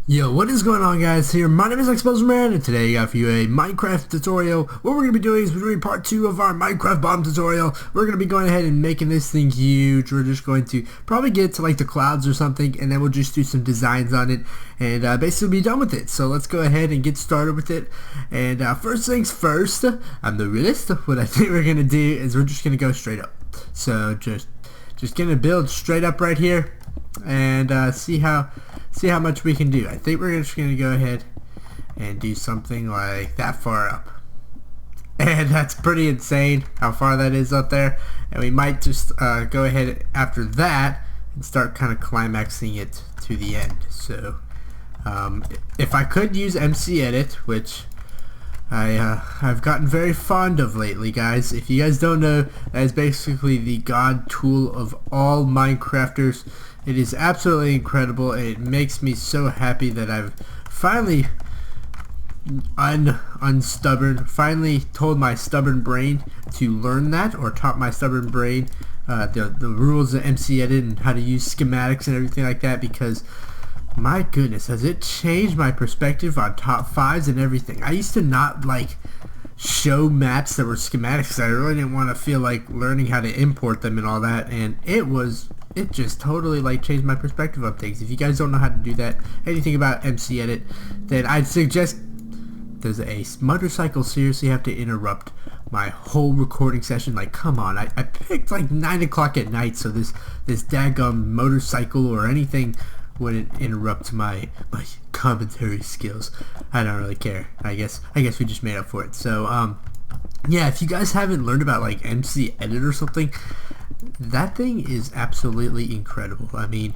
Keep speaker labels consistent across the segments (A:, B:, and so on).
A: Yo, what is going on, guys? Here, my name is Exposerman, and today I got for you a Minecraft tutorial. What we're going to be doing is we're doing part 2 of our Minecraft bomb tutorial. We're going to be going ahead and making this thing huge. We're just going to probably get to like the clouds or something, and then we'll just do some designs on it, and basically be done with it. So let's go ahead and get started with it. And first things first, I'm the realist. What I think we're going to do is we're just going to go straight up. So just going to build straight up right here, and see how much we can do. I think we're just gonna go ahead and do something like that far up, and that's pretty insane how far that is up there. And we might just go ahead after that and start kind of climaxing it to the end. So if I could use MC Edit, which I've gotten very fond of lately, guys. If you guys don't know, that is basically the god tool of all Minecrafters. It is absolutely incredible, and it makes me so happy that I've finally finally told my stubborn brain to learn that, or taught my stubborn brain the rules of MC Edit and how to use schematics and everything like that, because my goodness, has it changed my perspective on top 5s and everything. I used to not like show maps that were schematics because I really didn't want to feel like learning how to import them and all that, and it just totally like changed my perspective on things. If you guys don't know how to do that, anything about MC Edit, then I'd suggest does a motorcycle seriously have to interrupt my whole recording session? Like, come on, I picked like 9 o'clock at night, so this daggum motorcycle or anything wouldn't interrupt my commentary skills. I don't really care. I guess we just made up for it. So yeah, if you guys haven't learned about like MC Edit or something, that thing is absolutely incredible. I mean,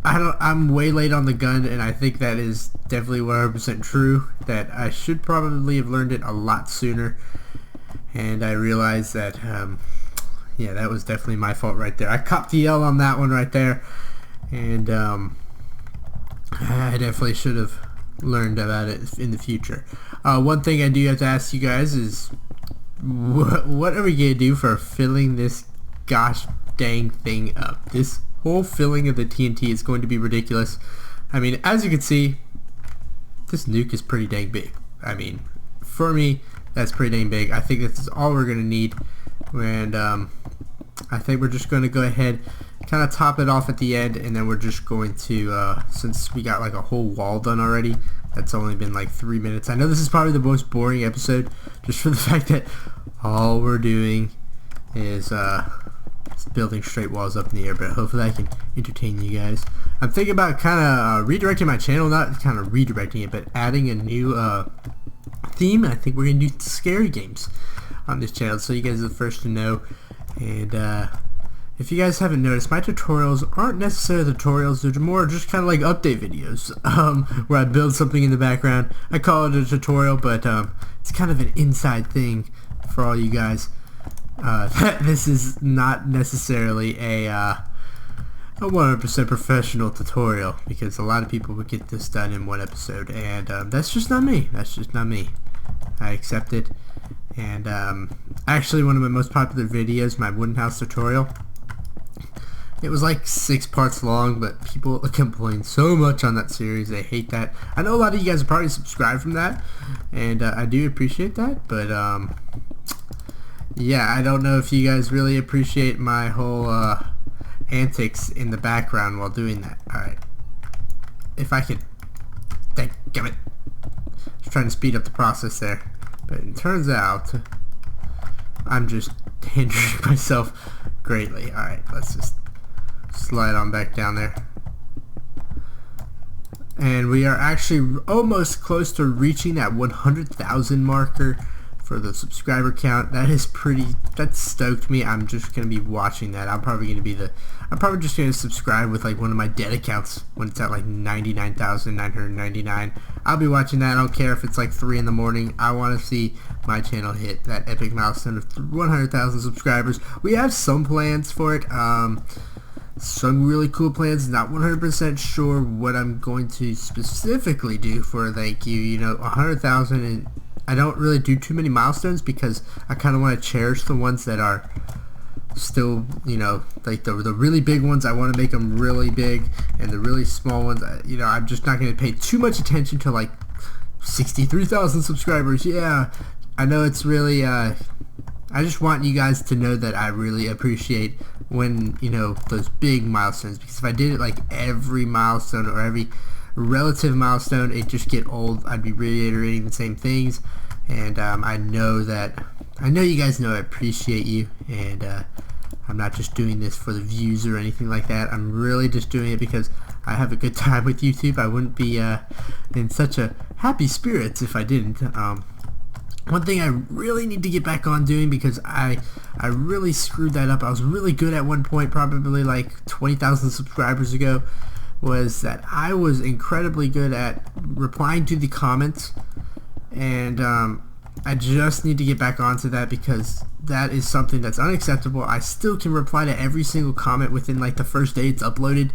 A: I'm way late on the gun, and I think that is definitely 100% true, that I should probably have learned it a lot sooner. And I realized that yeah, that was definitely my fault right there. I copped the L on that one right there. And I definitely should have learned about it in the future. One thing I do have to ask you guys is, what are we going to do for filling this gosh dang thing up? This whole filling of the TNT is going to be ridiculous. I mean, as you can see, this nuke is pretty dang big. I mean, for me, that's pretty dang big. I think that's all we're going to need. And I think we're just going to go ahead, kind of top it off at the end, and then we're just going to, since we got like a whole wall done already, that's only been like 3 minutes. I know this is probably the most boring episode, just for the fact that all we're doing is building straight walls up in the air, but hopefully I can entertain you guys. I'm thinking about kind of redirecting my channel, not kind of redirecting it, but adding a new theme. I think we're going to do scary games on this channel, so you guys are the first to know. And if you guys haven't noticed, my tutorials aren't necessarily tutorials. They're more just kind of like update videos, where I build something in the background. I call it a tutorial, but it's kind of an inside thing for all you guys. This is not necessarily a 100% professional tutorial, because a lot of people would get this done in one episode, and that's just not me. That's just not me. I accept it. And actually, one of my most popular videos, my wooden house tutorial, it was like 6 parts long, but people complain so much on that series. They hate that. I know a lot of you guys are probably subscribed from that, and I do appreciate that, but yeah, I don't know if you guys really appreciate my whole antics in the background while doing that. Alright, if I could, damn it, just trying to speed up the process there. But it turns out I'm just hindering myself greatly. Alright, let's just slide on back down there. And we are actually almost close to reaching that 100,000 marker for the subscriber count. That stoked me. I'm just going to be watching that. I'm probably just going to subscribe with like one of my dead accounts when it's at like 99,999. I'll be watching that. I don't care if it's like 3 in the morning. I want to see my channel hit that epic milestone of 100,000 subscribers. We have some plans for it. Some really cool plans. Not 100% sure what I'm going to specifically do for thank you. You know, 100,000, and I don't really do too many milestones because I kind of want to cherish the ones that are still, you know, like the really big ones, I want to make them really big, and the really small ones, you know, I'm just not going to pay too much attention to like 63,000 subscribers. Yeah, I know it's really, I just want you guys to know that I really appreciate when, you know, those big milestones, because if I did it like every milestone or every relative milestone, it just get old. I'd be reiterating the same things, and I know you guys know I appreciate you, and I'm not just doing this for the views or anything like that. I'm really just doing it because I have a good time with YouTube. I wouldn't be in such a happy spirits if I didn't. One thing I really need to get back on doing, because I really screwed that up. I was really good at one point, probably like 20,000 subscribers ago, was that I was incredibly good at replying to the comments, and I just need to get back onto that, because that is something that's unacceptable. I still can reply to every single comment within like the first day it's uploaded.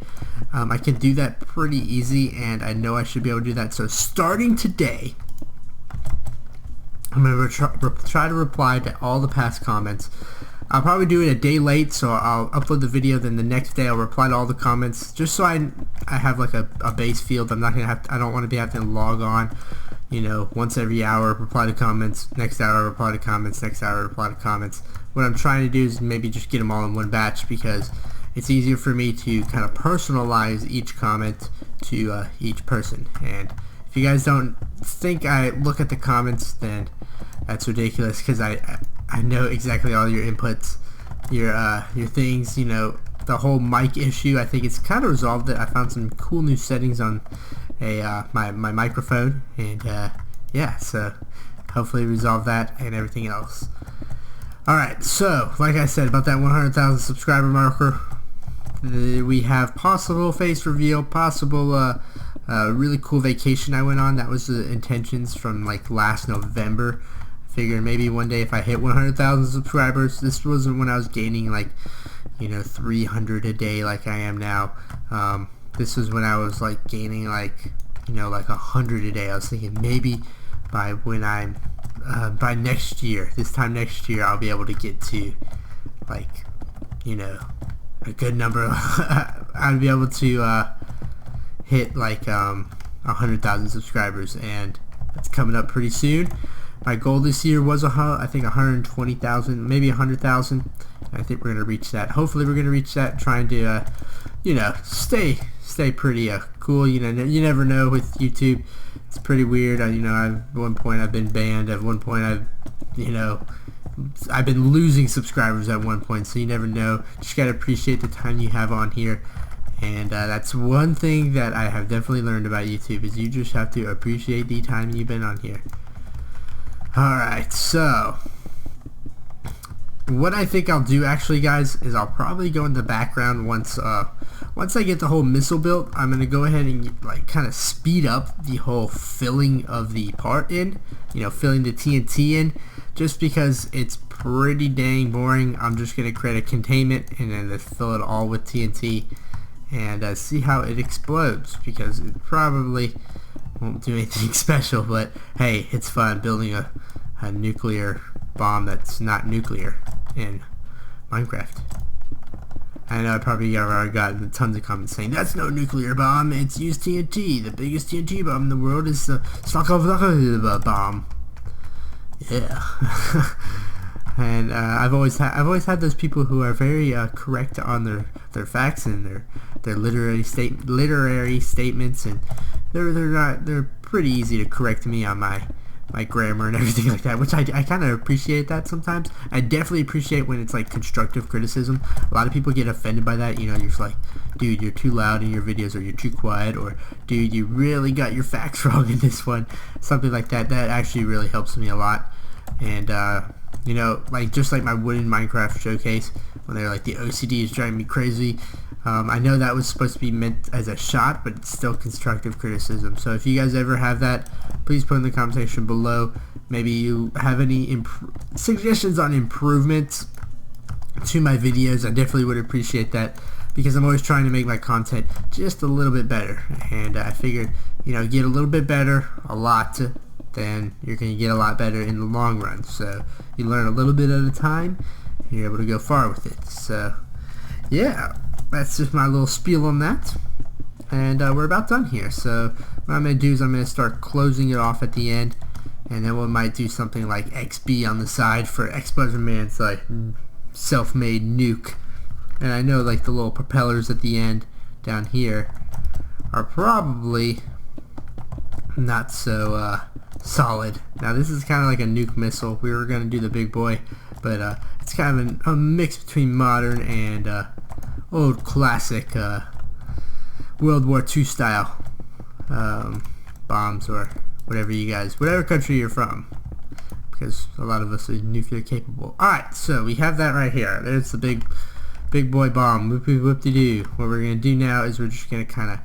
A: I can do that pretty easy, and I know I should be able to do that. So starting today, I'm going to try to reply to all the past comments. I'll probably do it a day late, so I'll upload the video, then the next day I'll reply to all the comments, just so I have like a base field. I don't want to be having to log on, you know, once every hour, reply to comments, next hour reply to comments, next hour reply to comments. What I'm trying to do is maybe just get them all in one batch, because it's easier for me to kind of personalize each comment to each person. And if you guys don't think I look at the comments, then that's ridiculous, because I know exactly all your inputs, your things, you know, the whole mic issue. I think it's kind of resolved it. I found some cool new settings on my microphone, and yeah, so hopefully resolve that and everything else. Alright, so like I said about that 100,000 subscriber marker, we have possible face reveal, possible really cool vacation I went on. That was the intentions from like last November. Figured maybe one day if I hit 100,000 subscribers, this wasn't when I was gaining like, you know, 300 a day like I am now. This was when I was like gaining like, you know, like 100 a day. I was thinking maybe by when I'm by next year, this time next year, I'll be able to get to like, you know, a good number. I'd be able to hit like 100,000 subscribers, and it's coming up pretty soon. My goal this year was I think 120,000, maybe 100,000. I think we're gonna reach that. Hopefully, we're gonna reach that. Trying to, you know, stay pretty cool. You know, you never know with YouTube. It's pretty weird. You know, at one point I've been banned. At one point I've been losing subscribers at one point. So you never know. Just gotta appreciate the time you have on here. And that's one thing that I have definitely learned about YouTube, is you just have to appreciate the time you've been on here. Alright, so what I think I'll do actually, guys, is I'll probably go in the background once I get the whole missile built. I'm going to go ahead and like kind of speed up the whole filling of the part in, you know, filling the TNT in, just because it's pretty dang boring. I'm just going to create a containment and then just fill it all with TNT and see how it explodes, because it probably won't do anything special, but hey, it's fun building a nuclear bomb that's not nuclear in Minecraft. I know I probably already gotten tons of comments saying that's no nuclear bomb, it's used TNT. The biggest TNT bomb in the world is the Stakhovka bomb. Yeah. And I've always had those people who are very correct on their facts and their literary statements, and they're pretty easy to correct me on my grammar and everything like that, which I kind of appreciate that sometimes. I definitely appreciate when it's like constructive criticism. A lot of people get offended by that. You know, you're just like, dude, you're too loud in your videos, or you're too quiet, or dude, you really got your facts wrong in this one. Something like that. That actually really helps me a lot. And you know, like just like my wooden Minecraft showcase, when they're like, the OCD is driving me crazy. I know that was supposed to be meant as a shot, but it's still constructive criticism. So if you guys ever have that, please put in the comment section below. Maybe you have any suggestions on improvements to my videos. I definitely would appreciate that, because I'm always trying to make my content just a little bit better. And I figured, you know, get a little bit better, a lot, then you're going to get a lot better in the long run. So you learn a little bit at a time, you're able to go far with it. So yeah, that's just my little spiel on that. And we're about done here. So what I'm going to do is I'm going to start closing it off at the end, and then we might do something like XB on the side for Explosion Man's like self-made nuke. And I know like the little propellers at the end down here are probably not so solid. Now this is kind of like a nuke missile. We were going to do the big boy, but it's kind of a mix between modern and old classic World War II style bombs, or whatever country you're from, because a lot of us are nuclear capable. Alright, so we have that right here. There's the big boy bomb. Whoop-de-doo. What we're gonna do now is we're just gonna kind of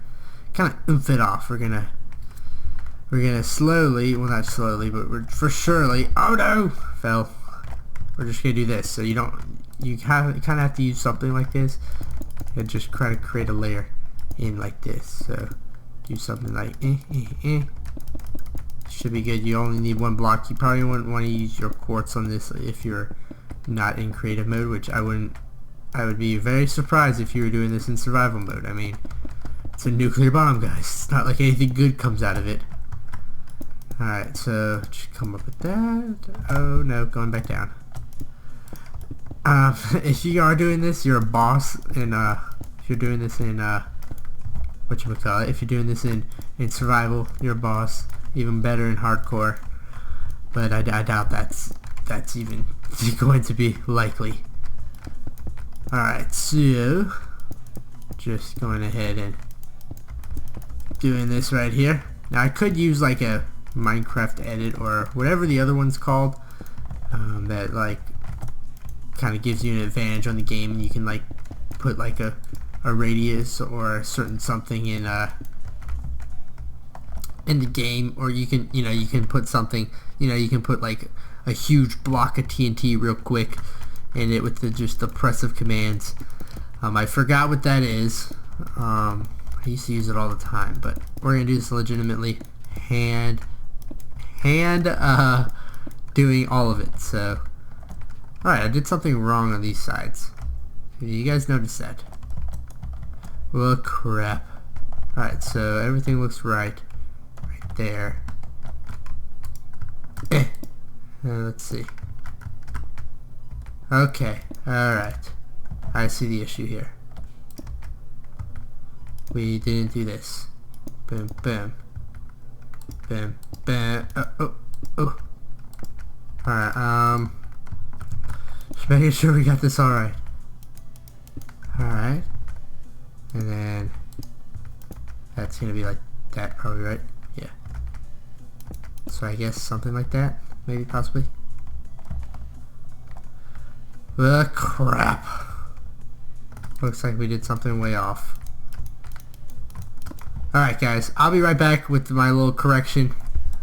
A: oomph it off. We're gonna slowly, well not slowly, but we're for surely, oh no, fell. We're just gonna do this. So you kind of have to use something like this and just try to create a layer in like this. So do something like should be good. You only need one block. You probably wouldn't want to use your quartz on this if you're not in creative mode, which I wouldn't. I would be very surprised if you were doing this in survival mode. I mean, it's a nuclear bomb, guys. It's not like anything good comes out of it. Alright, so just come up with that. Oh no, going back down. If you are doing this, you're a boss, and if you're doing this in whatchamacallit, if you're doing this in survival, you're a boss. Even better in hardcore, but I doubt that's even going to be likely. Alright, so just going ahead and doing this right here. Now I could use like a Minecraft edit or whatever the other one's called, that like kind of gives you an advantage on the game, and you can like put like a radius or a certain something in the game, or you can put something, you can put like a huge block of TNT real quick in it with just the press of commands. I forgot what that is. I used to use it all the time, but we're gonna do this legitimately, hand doing all of it. So alright, I did something wrong on these sides. You guys notice that? Well, crap. Alright, so everything looks right there. Let's see. Okay, alright. I see the issue here. We didn't do this. Boom, boom. Boom, boom. Oh. Alright, just making sure we got this alright. Alright. And then that's gonna be like that, probably, right? Yeah. So I guess something like that, maybe, possibly. The crap. Looks like we did something way off. Alright guys, I'll be right back with my little correction,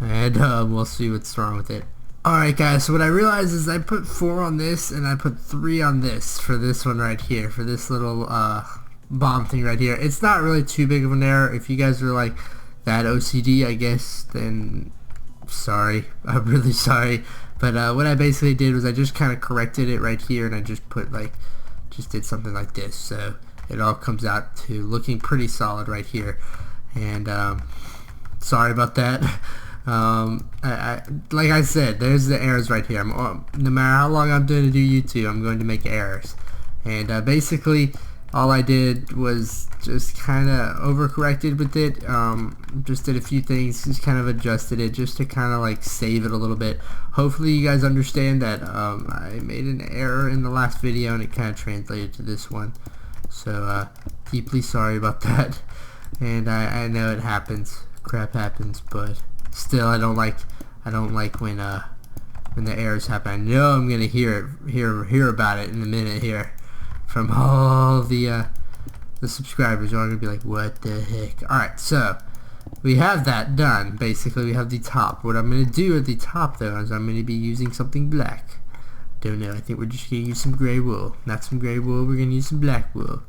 A: and we'll see what's wrong with it. Alright guys, so what I realized is I put 4 on this and I put 3 on this for this one right here, for this little bomb thing right here. It's not really too big of an error. If you guys are like that OCD, I guess, then sorry. I'm really sorry. But what I basically did was I just kind of corrected it right here, and I just put like, just did something like this, so it all comes out to looking pretty solid right here. And sorry about that. Like I said, there's the errors right here. No matter how long I'm going to do YouTube, I'm going to make errors. And basically all I did was just kind of overcorrected with it. Just did a few things, just kind of adjusted it just to kind of like save it a little bit. Hopefully you guys understand that I made an error in the last video and it kind of translated to this one. So deeply sorry about that. And I know it happens, crap happens, but still I don't like when the errors happen. I know I'm gonna hear about it in a minute here from all the subscribers. You're all gonna be like, what the heck? Alright, so we have that done. Basically we have the top. What I'm gonna do at the top though is I'm gonna be using something black. Don't know, I think we're just gonna use some gray wool. Not some gray wool, we're gonna use some black wool.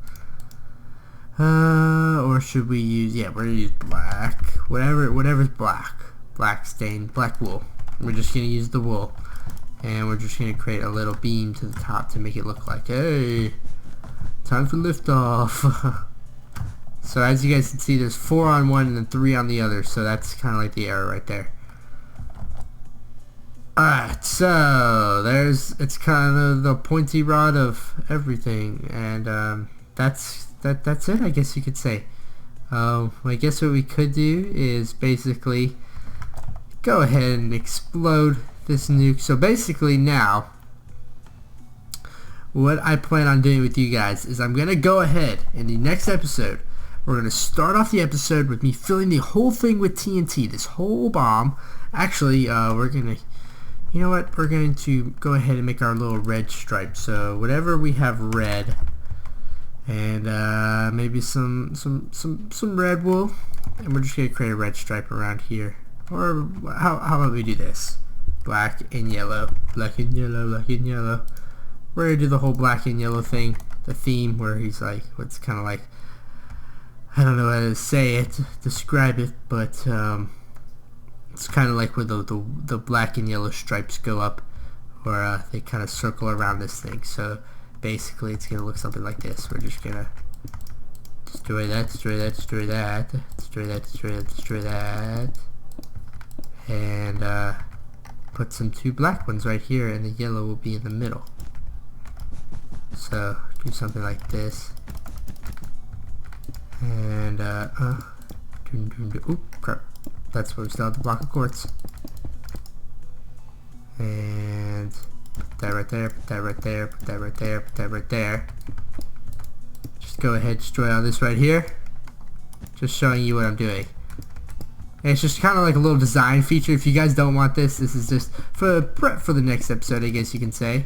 A: Or should we use, yeah, we're gonna use black. Whatever's black. Black stain, black wool. We're just gonna use the wool. and we're just going to create a little beam to the top to make it look like, hey, time for liftoff. So as you guys can see, there's 4 on one and then 3 on the other, so that's kind of like the arrow right there. Alright, so it's kind of the pointy rod of everything, and that's it, I guess you could say. I guess what we could do is basically go ahead and explode this nuke. So basically now, what I plan on doing with you guys is I'm going to go ahead in the next episode, we're going to start off the episode with me filling the whole thing with TNT, this whole bomb. Actually, we're going to, you know what, we're going to go ahead and make our little red stripe. So whatever we have red, and maybe some red wool, and we're just going to create a red stripe around here. Or how about we do this? Black and yellow, black and yellow, black and yellow. We're going to do the whole black and yellow thing, the theme where he's like, what's kind of like, I don't know how to say it, describe it, but it's kind of like where the black and yellow stripes go up, or they kind of circle around this thing. So basically it's going to look something like this. We're just going to destroy that, destroy that, destroy that, destroy that, destroy that, destroy that, and put some 2 black ones right here, and the yellow will be in the middle. So do something like this, and oop, crap, that's where we still have the block of quartz, and put that right there, put that right there, put that right there, put that right there. Just go ahead, destroy all this right here, just showing you what I'm doing. And it's just kind of like a little design feature. If you guys don't want this, this is just for prep for the next episode, I guess you can say.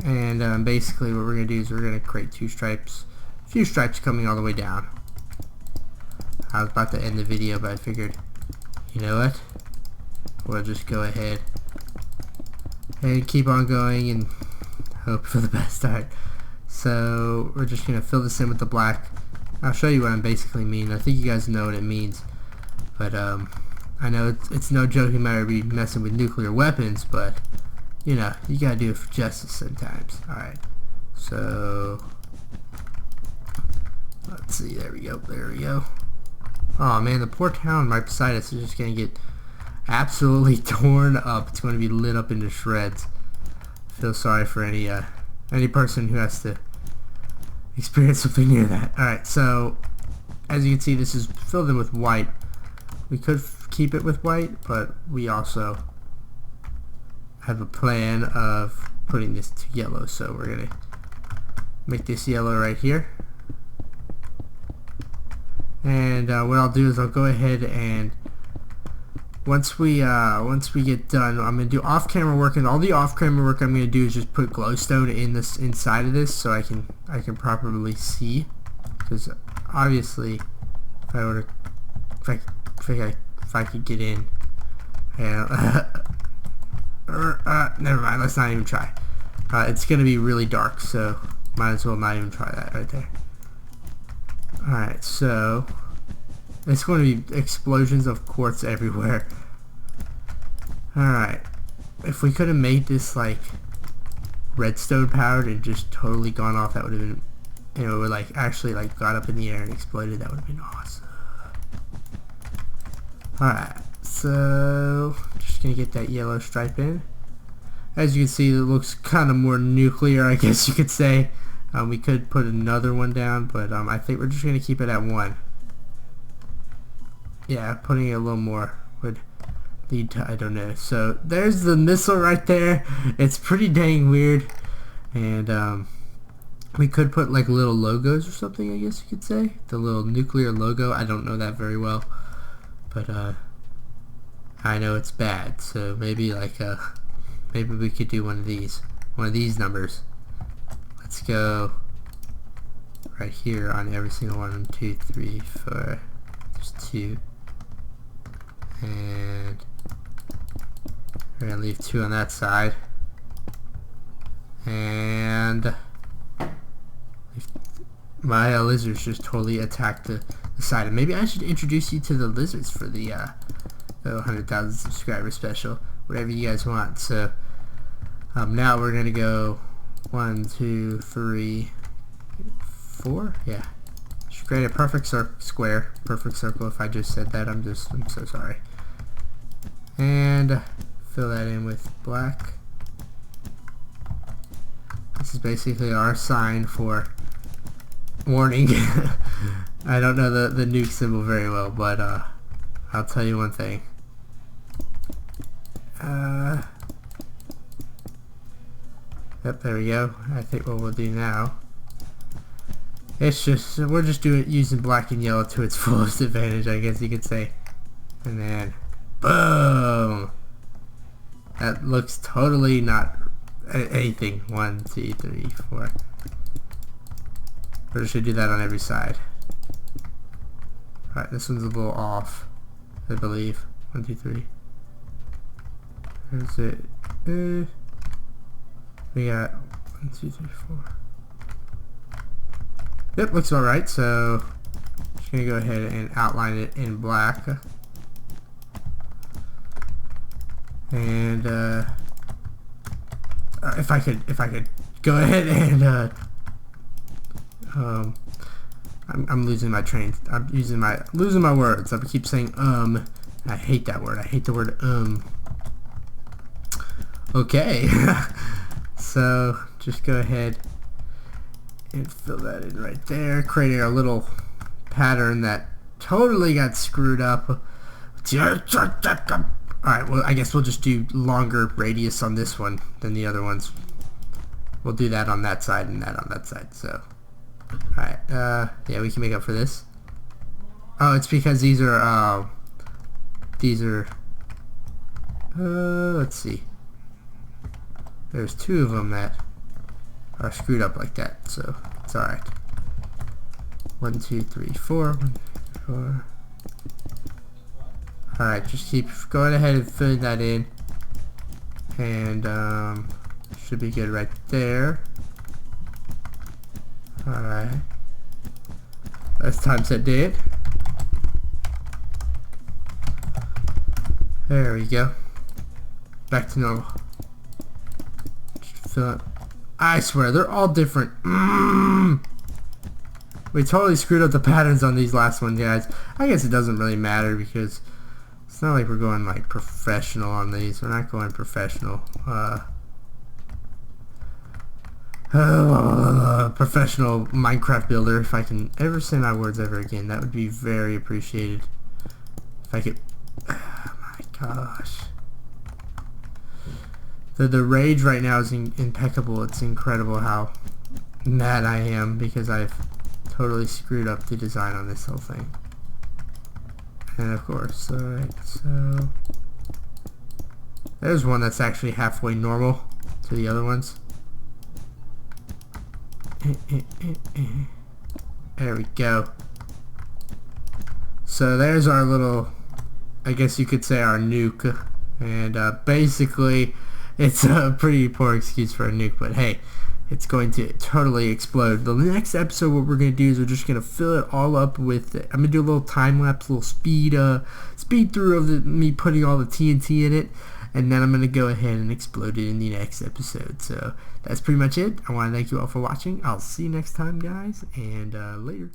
A: And basically what we're going to do is we're going to create 2 stripes, a few stripes coming all the way down. I was about to end the video, but I figured, you know what, we'll just go ahead and keep on going and hope for the best. Alright, so we're just going to fill this in with the black. I'll show you what I basically mean. I think you guys know what it means, but I know it's no joking matter to be messing with nuclear weapons, but you know, you gotta do it for justice sometimes. Alright, so let's see, there we go, there we go. Oh man, the poor town right beside us is just gonna get absolutely torn up. It's gonna be lit up into shreds. I feel sorry for any person who has to experience something near that. Alright, so as you can see, this is filled in with white. We could keep it with white, but we also have a plan of putting this to yellow, so we're gonna make this yellow right here. And what I'll do is I'll go ahead and once we get done, I'm gonna do off-camera work, and all the off-camera work I'm gonna do is just put glowstone in this inside of this, so I can properly see. Because obviously, if I could get in, yeah. Never mind, let's not even try. It's gonna be really dark, so might as well not even try that right there. Alright, so it's going to be explosions of quartz everywhere. Alright, if we could have made this like redstone powered and just totally gone off, that would have been, you know, like actually like got up in the air and exploded, that would have been awesome. Alright, so just gonna get that yellow stripe in. As you can see, it looks kind of more nuclear, I guess you could say. We could put another one down, but I think we're just gonna keep it at 1. Yeah, putting it a little more would lead to, I don't know. So there's the missile right there. It's pretty dang weird, and we could put like little logos or something, I guess you could say. The little nuclear logo. I don't know that very well, but I know it's bad. So maybe like maybe we could do one of these numbers. Let's go right here on every single one. 1, 2, 3, 4. There's 2, and we're gonna leave 2 on that side, and my lizards just totally attacked the side. And maybe I should introduce you to the lizards for the 100,000 subscriber special, whatever you guys want. So Now we're gonna go 1, 2, 3, 4. Yeah. Should create a perfect square, perfect circle. If I just said that, I'm so sorry. And fill that in with black. This is basically our sign for warning. I don't know the nuke symbol very well, but I'll tell you one thing. Yep, there we go. I think what we'll do now, it's just, we're just using black and yellow to its fullest advantage, I guess you could say. And then, boom! That looks totally not anything. 1, 2, 3, 4. We're just gonna do that on every side. Alright, this one's a little off, I believe. 1, 2, 3. Where's it? We got 1, 2, 3, 4. Yep, looks alright, so just gonna go ahead and outline it in black. And if I could go ahead and I'm losing my train. I'm losing my words. I keep saying I hate that word. I hate the word Okay. So just go ahead and fill that in right there, creating a little pattern that totally got screwed up. Alright, well, I guess we'll just do longer radius on this one than the other ones. We'll do that on that side and that on that side, so. Alright, yeah, we can make up for this. Oh, it's because these are, let's see. There's 2 of them that are screwed up like that, so it's alright. 1, 2, 3, 4. 1, 2, 4. Alright, just keep going ahead and filling that in. And, should be good right there. Alright. Let's time set date. There we go. Back to normal. Just fill it. I swear, they're all different. We totally screwed up the patterns on these last ones, guys. I guess it doesn't really matter because it's not like we're going like professional on these. We're not going professional. Professional Minecraft builder. If I can ever say my words ever again, that would be very appreciated. If I could. Oh my gosh. The rage right now is impeccable. It's incredible how mad I am because I've totally screwed up the design on this whole thing. And of course, alright, so there's one that's actually halfway normal to the other ones. There we go. So there's our little, I guess you could say, our nuke. And basically it's a pretty poor excuse for a nuke, but hey, it's going to totally explode. The next episode, what we're going to do is we're just going to fill it all up with, I'm going to do a little time lapse, a little speed through of me putting all the TNT in it, and then I'm going to go ahead and explode it in the next episode. So that's pretty much it. I want to thank you all for watching. I'll see you next time, guys, and later.